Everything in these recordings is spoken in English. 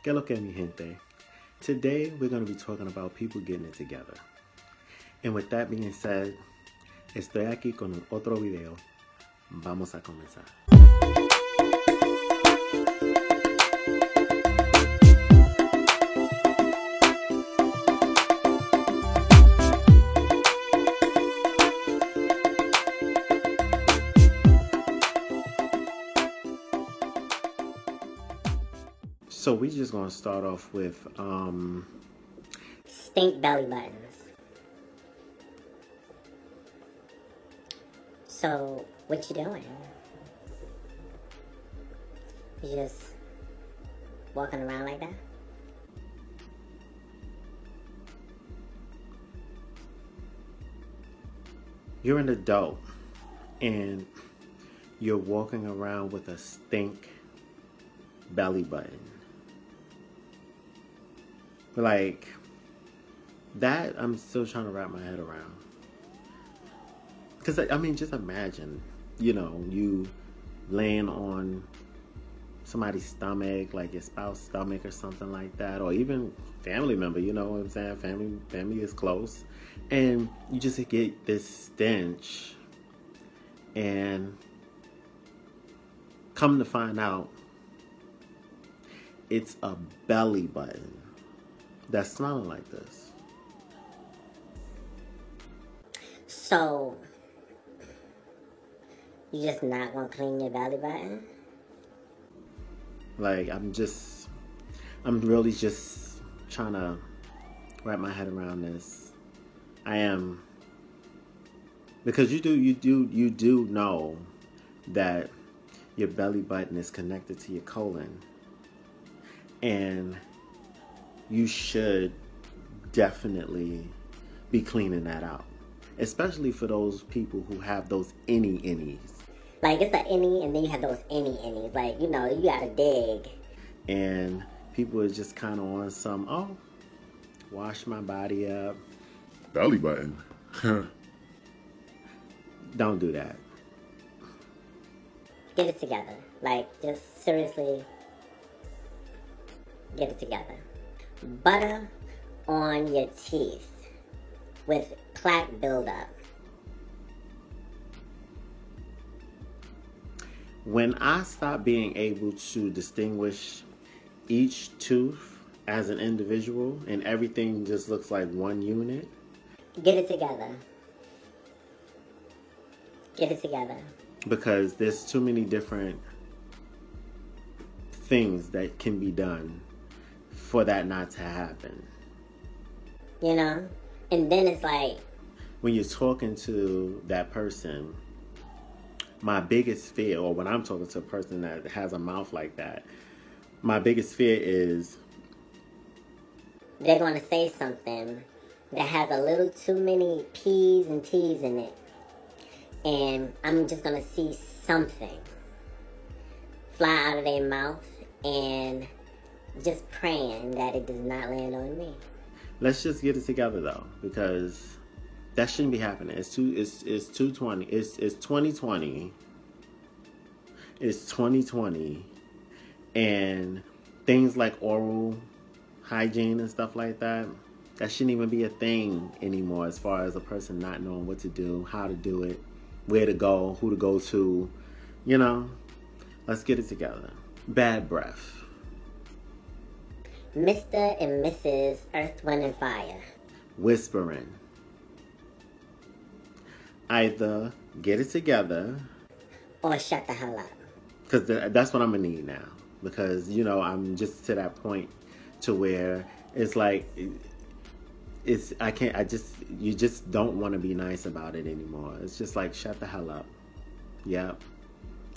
¿Qué lo que mi gente? Today we're going to be talking about people getting it together. And with that being said, estoy aquí con otro video. Vamos a comenzar. So we just gonna start off with stink belly buttons. So what you doing? You just walking around like that? You're an adult and you're walking around with a stink belly button. Like, that I'm still trying to wrap my head around. Because, I mean, just imagine, you laying on somebody's stomach, like your spouse's stomach or something like that, or even family member, you know what I'm saying? Family is close. And you just get this stench, and come to find out, it's a belly button that's smelling like this. So, you just not gonna clean your belly button? Like, I'm really just trying to wrap my head around this. I am. Because you do know that your belly button is connected to your colon. And you should definitely be cleaning that out. Especially for those people who have those innies. Like, it's an innie, and then you have those innies. Like, you gotta dig. And people are just kind of on some, wash my body up. Belly button. Don't do that. Get it together. Like, just seriously, get it together. Butter on your teeth with plaque buildup. When I stop being able to distinguish each tooth as an individual and everything just looks like one unit. Get it together. Get it together. Because there's too many different things that can be done for that not to happen. And then it's like, when you're talking to that person, my biggest fear, or when I'm talking to a person that has a mouth like that, my biggest fear is they're going to say something that has a little too many P's and T's in it. And I'm just going to see something fly out of their mouth, and just praying that it does not land on me. Let's just get it together though, because that shouldn't be happening. It's 2020. It's 2020. It's 2020, and things like oral hygiene and stuff like that shouldn't even be a thing anymore. As far as a person not knowing what to do, how to do it, where to go, who to go to, Let's get it together. Bad breath. Mr. and Mrs. Earth, Wind, and Fire. Whispering. Either get it together or shut the hell up. Because that's what I'm going to need now. Because, I'm just to that point to where it's like, you just don't want to be nice about it anymore. It's just like, shut the hell up. Yep.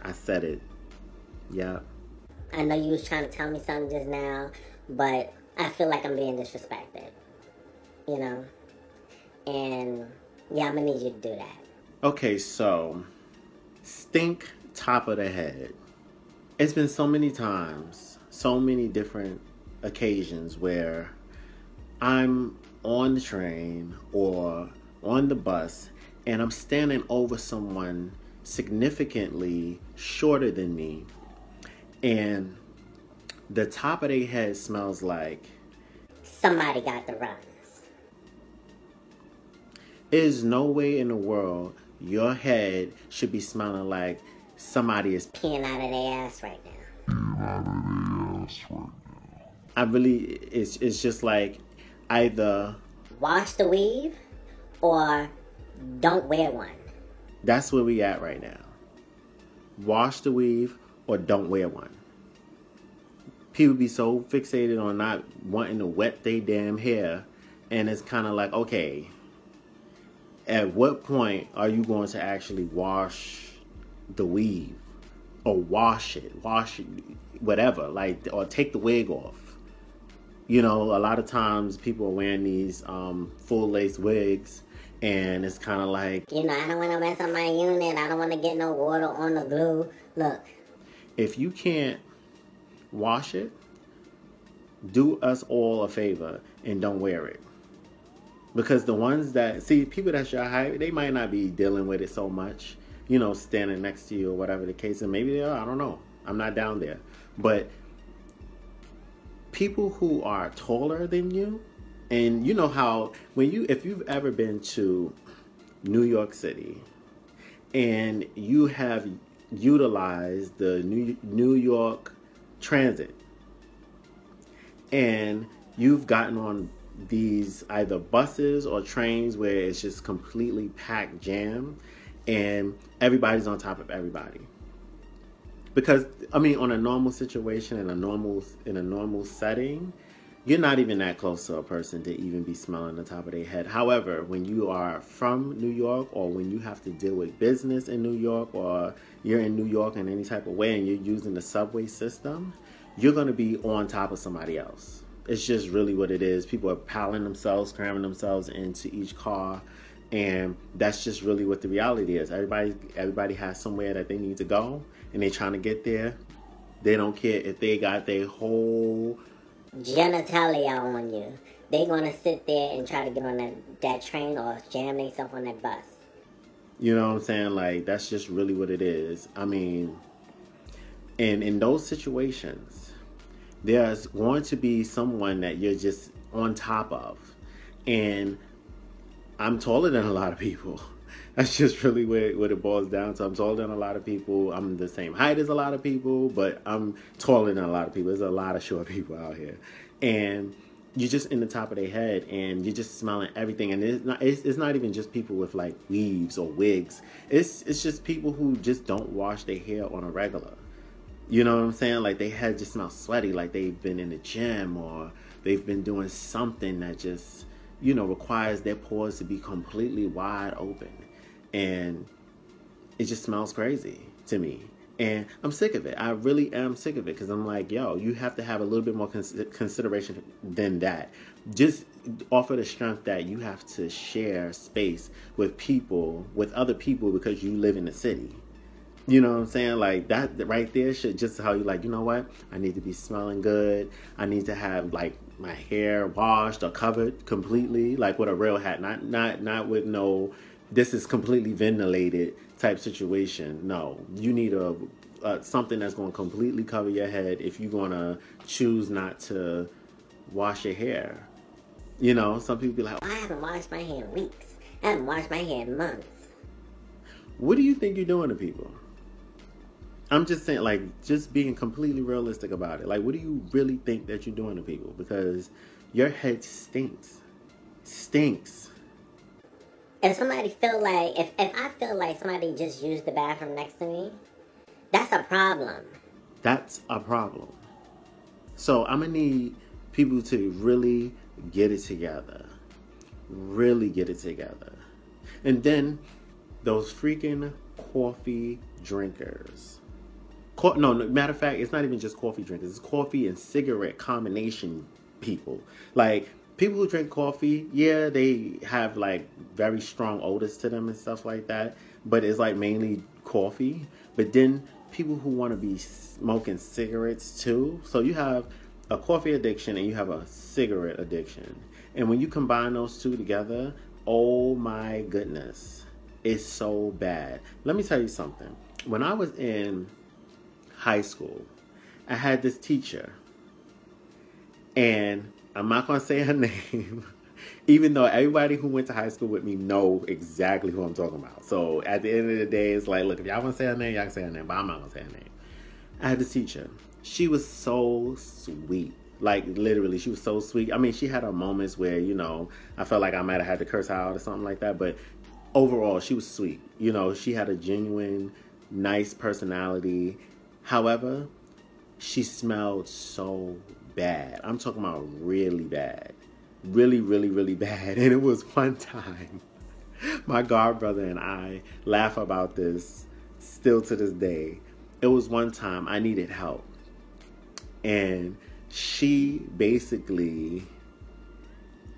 I said it. Yep. I know you was trying to tell me something just now, but I feel like I'm being disrespected. And yeah, I'm going to need you to do that. Okay, so stink top of the head. It's been so many times, so many different occasions where I'm on the train or on the bus and I'm standing over someone significantly shorter than me, and the top of their head smells like somebody got the runs. There's no way in the world your head should be smelling like somebody is peeing out of their ass right now. I really, it's just like either wash the weave or don't wear one. That's where we at right now. Wash the weave or don't wear one. People be so fixated on not wanting to wet their damn hair, and it's kind of like, okay, at what point are you going to actually wash the weave or wash it, whatever, like, or take the wig off? You know, a lot of times people are wearing these full lace wigs, and it's kind of like, you know, I don't want to mess up my unit. I don't want to get no water on the glue. Look, if you can't wash it, do us all a favor and don't wear it. Because the ones that, see, people that's your height, they might not be dealing with it so much, you know, standing next to you or whatever the case. And maybe they are, I don't know. I'm not down there. But people who are taller than you, and you know how, if you've ever been to New York City and you have utilized the New York Transit and you've gotten on these either buses or trains where it's just completely packed jam and everybody's on top of everybody. Because, I mean, on a normal situation, in a normal setting, you're not even that close to a person to even be smelling the top of their head. However, when you are from New York, or when you have to deal with business in New York, or you're in New York in any type of way and you're using the subway system, you're going to be on top of somebody else. It's just really what it is. People are piling themselves, cramming themselves into each car. And that's just really what the reality is. Everybody has somewhere that they need to go, and they're trying to get there. They don't care if they got their whole genitalia on you. They're going to sit there and try to get on that train or jam themselves on that bus. You know what I'm saying? Like, that's just really what it is. I mean, and in those situations, there's going to be someone that you're just on top of. And I'm taller than a lot of people. That's just really what it boils down to. I'm taller than a lot of people. I'm the same height as a lot of people, but I'm taller than a lot of people. There's a lot of short people out here. And you're just in the top of their head, and you're just smelling everything. And it's not even just people with like weaves or wigs. It's just people who just don't wash their hair on a regular. You know what I'm saying? Like, they head just smell sweaty, like they've been in the gym or they've been doing something that just, you know, requires their pores to be completely wide open. And it just smells crazy to me. And I'm sick of it. I really am sick of it, because I'm like, yo, you have to have a little bit more consideration than that. Just offer the strength that you have to share space with other people, because you live in the city. You know what I'm saying? Like, that right there should just tell you, like, you know what? I need to be smelling good. I need to have, like, my hair washed or covered completely, like with a real hat. Not with no, this is completely ventilated type situation. No, you need something that's going to completely cover your head if you're going to choose not to wash your hair. You know, some people be like, I haven't washed my hair in weeks. I haven't washed my hair in months. What do you think you're doing to people? I'm just saying, like, just being completely realistic about it. Like, what do you really think that you're doing to people? Because your head stinks. Stinks. If somebody feel like, if I feel like somebody just used the bathroom next to me, that's a problem. That's a problem. So I'm going to need people to really get it together. Really get it together. And then those freaking coffee drinkers. No, matter of fact, it's not even just coffee drinkers. It's coffee and cigarette combination people. Like, people who drink coffee, yeah, they have, like, very strong odors to them and stuff like that. But it's, like, mainly coffee. But then people who want to be smoking cigarettes, too. So you have a coffee addiction and you have a cigarette addiction. And when you combine those two together, oh, my goodness. It's so bad. Let me tell you something. When I was in high school, I had this teacher, And I'm not going to say her name, even though everybody who went to high school with me know exactly who I'm talking about. So at the end of the day, it's like, look, if y'all want to say her name, y'all can say her name, but I'm not going to say her name. I had this teacher. She was so sweet. Like, literally, she was so sweet. I mean, she had her moments where, you know, I felt like I might have had to curse her out or something like that. But overall, she was sweet. You know, she had a genuine, nice personality. However, she smelled so bad. I'm talking about really bad. Really, really, really bad. And it was one time, my godbrother and I laugh about this still to this day. It was one time I needed help. And she basically,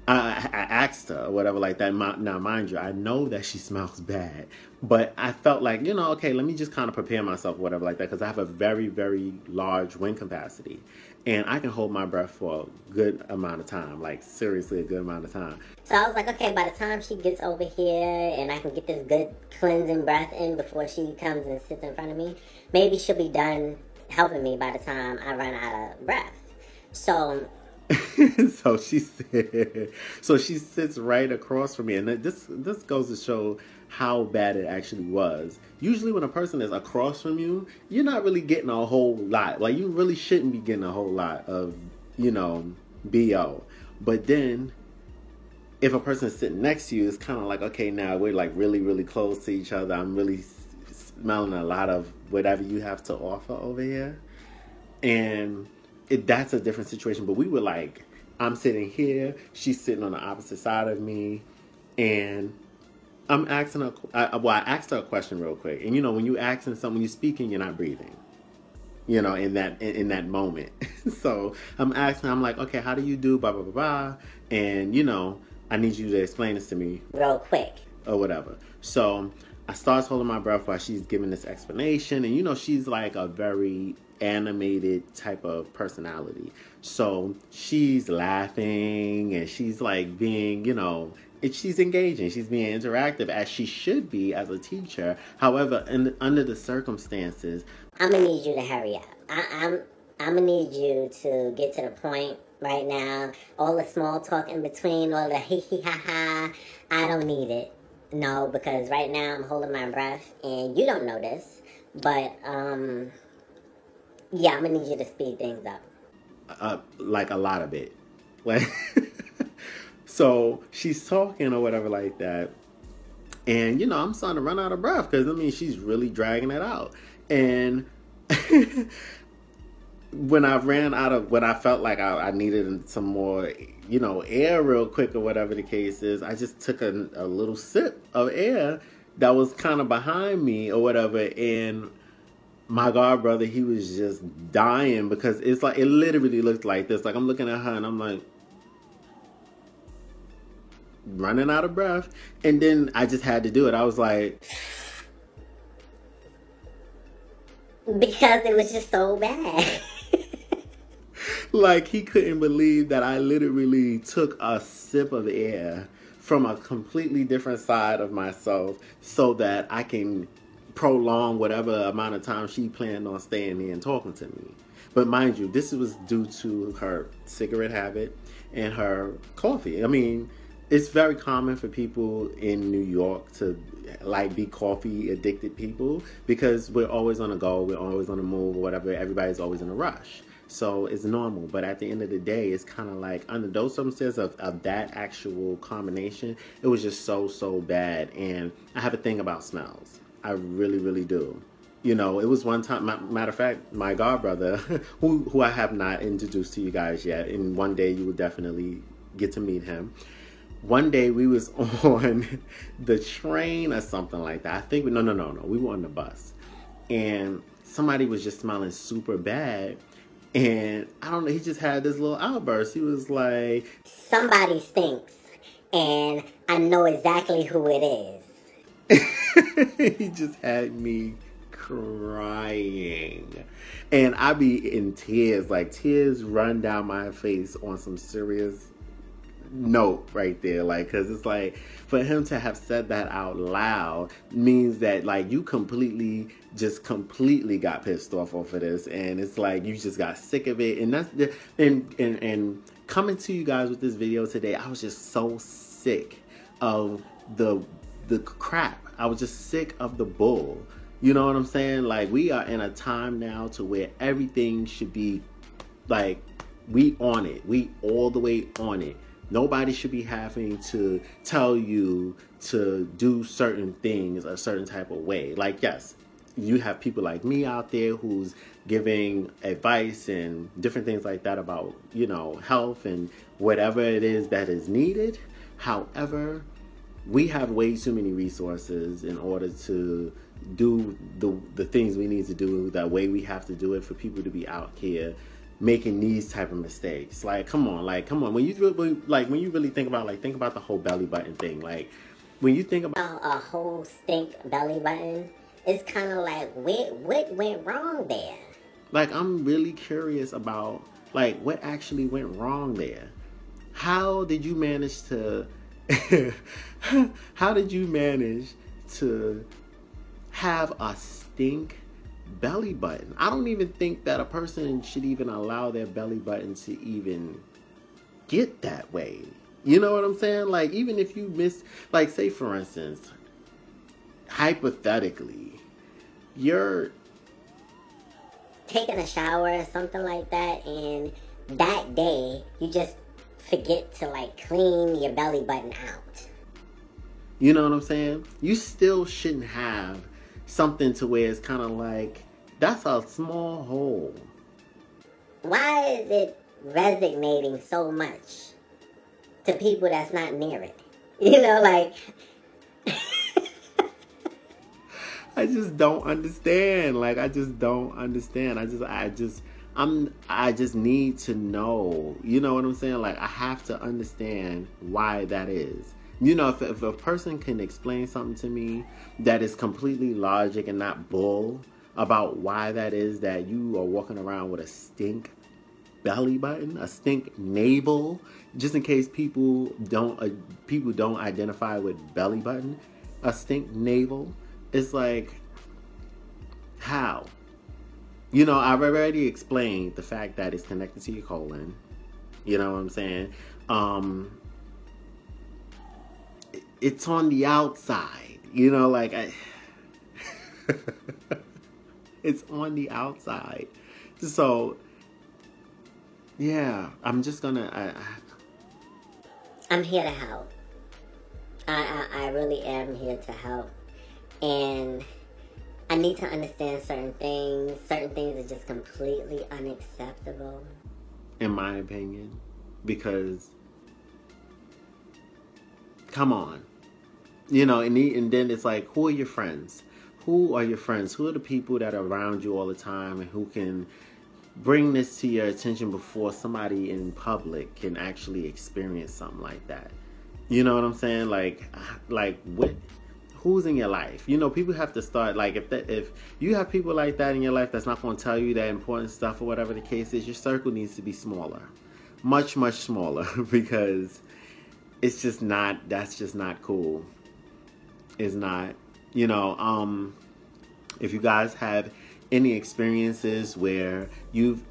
I asked her or whatever like that. Now, mind you, I know that she smells bad. But I felt like, you know, okay, let me just kind of prepare myself or whatever like that. Because I have a very, very large wind capacity. And I can hold my breath for a good amount of time. Like, seriously, a good amount of time. So I was like, okay, by the time she gets over here and I can get this good cleansing breath in before she comes and sits in front of me, maybe she'll be done helping me by the time I run out of breath. So so she said, so she sits right across from me. And this goes to show how bad it actually was. Usually when a person is across from you, you're not really getting a whole lot. Like, you really shouldn't be getting a whole lot of, you know, BO. But then if a person is sitting next to you, it's kind of like, okay, now we're like really, really close to each other. I'm really smelling a lot of whatever you have to offer over here. And that's a different situation. But we were like, I'm sitting here, she's sitting on the opposite side of me, and I'm asking her, I asked her a question real quick. And, you know, when you asking something, when you're speaking, you're not breathing, you know, in that moment. So I'm asking, I'm like, okay, how do you do blah, blah, blah, blah. And, you know, I need you to explain this to me real quick or whatever. So I start holding my breath while she's giving this explanation. And, you know, she's like a very animated type of personality. So she's laughing and she's like being, you know, she's engaging. She's being interactive as she should be as a teacher. However, under the circumstances, I'm gonna need you to hurry up. I'm gonna need you to get to the point right now. All the small talk in between, all the hee hee ha ha, I don't need it. No, because right now I'm holding my breath and you don't know this, but yeah, I'm gonna need you to speed things up. Like a lot of it. Like, so she's talking or whatever like that. And, you know, I'm starting to run out of breath because, I mean, she's really dragging it out. And when I felt like I needed some more, you know, air real quick or whatever the case is, I just took a little sip of air that was kind of behind me or whatever. And my godbrother, he was just dying because it's like, it literally looked like this. Like, I'm looking at her and I'm like, running out of breath. And then I just had to do it. I was like, because it was just so bad. like, he couldn't believe that I literally took a sip of air from a completely different side of myself so that I can prolong whatever amount of time she planned on staying here and talking to me. But mind you, this was due to her cigarette habit and her coffee. I mean, it's very common for people in New York to like be coffee addicted people because we're always on the go, we're always on the move or whatever. Everybody's always in a rush. So it's normal. But at the end of the day, it's kind of like under those circumstances of that actual combination, it was just so bad. And I have a thing about smells. I really, really do. You know, it was one time, matter of fact, my godbrother, who I have not introduced to you guys yet, and one day you will definitely get to meet him. One day we was on the train or something like that. I think, no. We were on the bus. And somebody was just smelling super bad. And I don't know, he just had this little outburst. He was like, somebody stinks. And I know exactly who it is. He just had me crying. And I be in tears. Like, tears run down my face on some serious note right there. Like, because it's like, for him to have said that out loud means that, like, you completely got pissed off over this. And it's like, you just got sick of it. And that's the, and coming to you guys with this video today, I was just so sick of the crap. I was just sick of the bull. You know what I'm saying? Like, we are in a time now to where everything should be like, we on it. We all the way on it. Nobody should be having to tell you to do certain things a certain type of way. Like, yes, you have people like me out there who's giving advice and different things like that about, you know, health and whatever it is that is needed. However, we have way too many resources in order to do the things we need to do the way we have to do it for people to be out here making these type of mistakes. Like, come on. When you really think about the whole belly button thing. Like, when you think about a whole stink belly button, it's kind of like, what went wrong there? Like, I'm really curious about, like, what actually went wrong there. How did you manage to have a stink belly button? I don't even think that a person should even allow their belly button to even get that way. You know what I'm saying? Like, even if you miss, like, say for instance, hypothetically, you're taking a shower or something like that, and that day you just forget to, like, clean your belly button out. You know what I'm saying? You still shouldn't have something to where it's kind of like, that's a small hole. Why is it resonating so much to people that's not near it? You know, like... I just don't understand. Like, I just don't understand. I just need to know. You know what I'm saying? Like, I have to understand why that is. You know, if a person can explain something to me that is completely logic and not bull about why that is that you are walking around with a stink belly button, a stink navel, just in case people don't identify with belly button, a stink navel. It's like, how? You know, I've already explained the fact that it's connected to your colon. You know what I'm saying? It's on the outside. You know, like, it's on the outside. So, yeah, I'm just gonna... I'm here to help. I really am here to help. And I need to understand certain things. Certain things are just completely unacceptable, in my opinion, because, come on, you know, and then it's like, who are your friends? Who are your friends? Who are the people that are around you all the time and who can bring this to your attention before somebody in public can actually experience something like that? You know what I'm saying? Like what? Who's in your life? You know, people have to start, like, if you have people like that in your life that's not going to tell you that important stuff or whatever the case is, your circle needs to be smaller. Much, much smaller, because it's just not, that's just not cool. It's not, you know, if you guys have any experiences where you've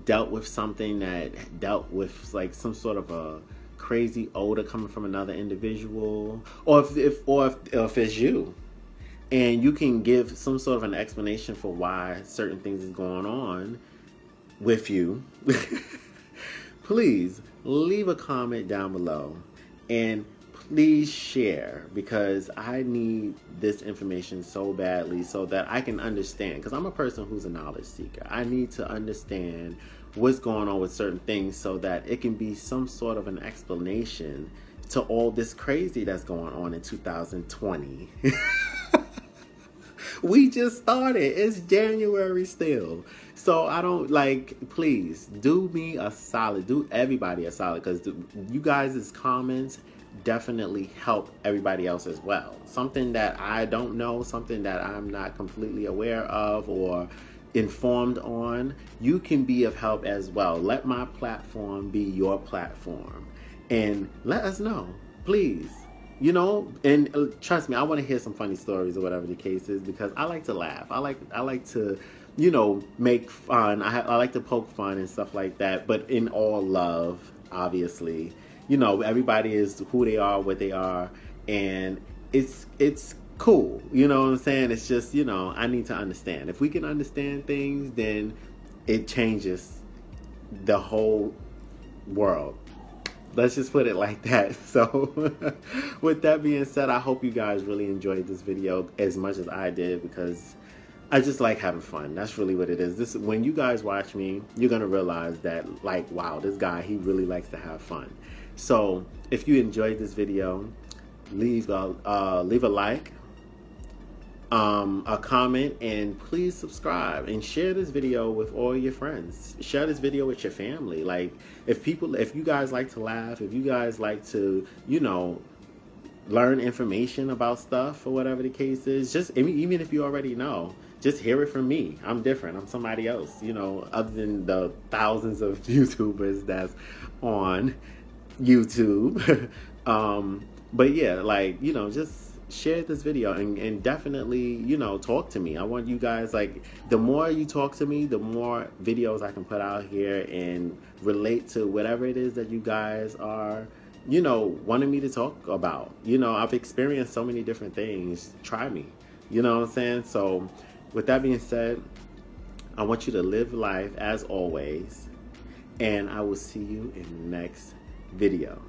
dealt with something that dealt with, like, some sort of a crazy odor coming from another individual, or if it's you, and you can give some sort of an explanation for why certain things is going on with you, please leave a comment down below and please share, because I need this information so badly so that I can understand, because I'm a person who's a knowledge seeker. I need to understand what's going on with certain things so that it can be some sort of an explanation to all this crazy that's going on in 2020. We just started. It's January still. So I don't, like, please do me a solid, do everybody a solid, because you guys' comments definitely help everybody else as well. Something that I don't know, something that I'm not completely aware of or informed on, you can be of help as well. Let my platform be your platform. and let us know, please. You know, and trust me, I want to hear some funny stories or whatever the case is, because I like to laugh. I like to, you know, make fun. I like to poke fun and stuff like that, but in all love, obviously. You know, everybody is who they are, what they are, and it's cool. You know what I'm saying? It's just, you know, I need to understand. If we can understand things, then it changes the whole world. Let's just put it like that. So with that being said, I hope you guys really enjoyed this video as much as I did, because I just like having fun. That's really what it is. This, when you guys watch me, you're going to realize that, like, wow, this guy, he really likes to have fun. So if you enjoyed this video, leave a like, a comment, and please subscribe and share this video with all your friends. Share this video with your family. Like, if you guys like to laugh, if you guys like to, you know, learn information about stuff or whatever the case is, just, even if you already know, just hear it from me. I'm different. I'm somebody else, you know, other than the thousands of YouTubers that's on YouTube. But yeah, like, you know, just share this video and definitely, you know, talk to me. I want you guys, like, the more you talk to me, the more videos I can put out here and relate to whatever it is that you guys are, you know, wanting me to talk about. You know, I've experienced so many different things. Try me. You know what I'm saying? So with that being said, I want you to live life as always, and I will see you in the next video.